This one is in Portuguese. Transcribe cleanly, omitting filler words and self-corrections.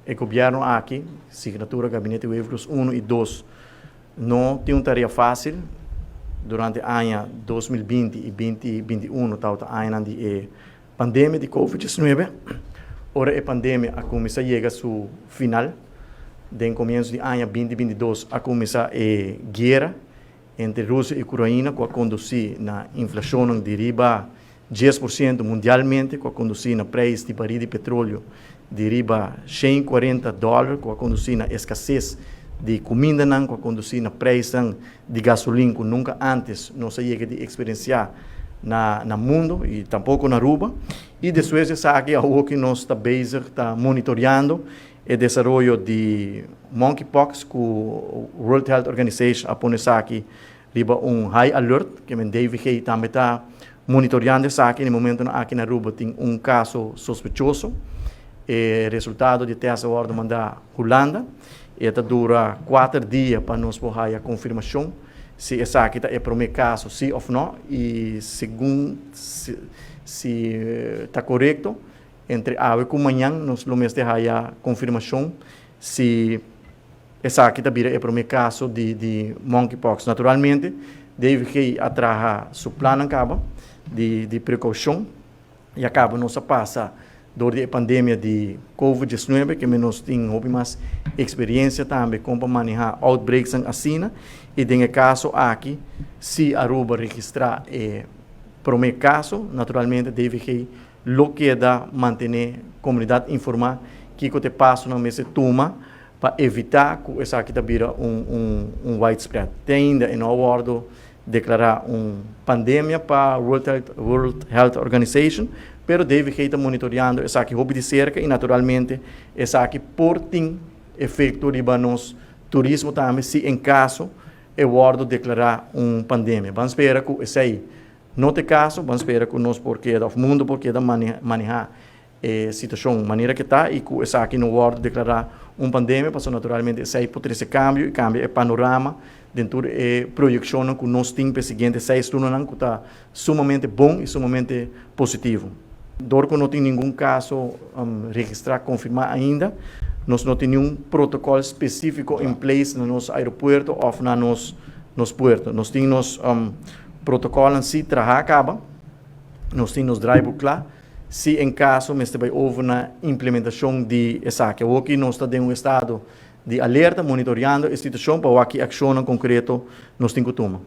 o governo aqui, assinatura Gabinete Wavers 1 e 2, não tem uma tarefa fácil durante o ano 2020 e 2021, tal ano de pandemia de Covid-19. Ora a pandemia a começar a chegar ao seu final, desde o começo do ano 2022 a começar a guerra entre Rússia e Ucrânia, que conduzir na inflação de riba 10% mundialmente, que conduzir na preço de barril de petróleo de riba $140, que conduzir na escassez de comida, que conduzir na preço de gasolina, que nunca antes não se chega de experienciar no mundo e tampouco na Aruba. E depois de aqui, algo que nós está monitoreando o desenvolvimento de monkeypox, que o World Health Organization aponta aqui riba high alert, que o DVG também está monitoreando isso aqui. No momento aqui na Aruba tem caso suspeitoso. O resultado de teste agora mandar Holanda. E dura 4 dias para nós poder a confirmação se essa aqui é o primeiro caso, sim ou não, e segundo se está correto, entre hoje e amanhã nós vamos ter a confirmação se essa aqui é o primeiro caso de monkeypox. Naturalmente, deve que atrás seu plano acaba de precaução e acaba não se passa durante a pandemia de Covid-19, que nós temos mais experiência também com manejar outbreaks assim, e no caso aqui, se a Aruba registrar o primeiro caso, naturalmente deve que lo queda manter a comunidade informada que o que passa no mês de turma para evitar que essa aqui vira widespread. Tem ainda em acordo declarar uma pandemia para a World Health Organization, pero deve que estar monitoreando essa aqui de cerca e naturalmente essa aqui por tem efeito de nos turismo também se em caso é hora declarar uma pandemia. Vamos esperar que esse aí não tem caso, vamos esperar que nós porque o mundo porque da manejar a situação de maneira que está e que essa aqui não hora declarar uma pandemia, porque naturalmente esse aí pode ser cambio o panorama dentro da projeção que nós temos para os seguintes 6 anos que está sumamente bom e sumamente positivo. Dorco não tem nenhum caso registrado, confirmado ainda. Nós não temos nenhum protocolo específico em place no nosso aeroporto ou na nos portos. Nós temos protocolo em si, acaba. Nós temos drive-book lá. Se em caso, mas também houve na implementação de essa aqui. Aqui nós estamos em estado de alerta, monitoreando a situação para que ação concreta nós temos que tomar.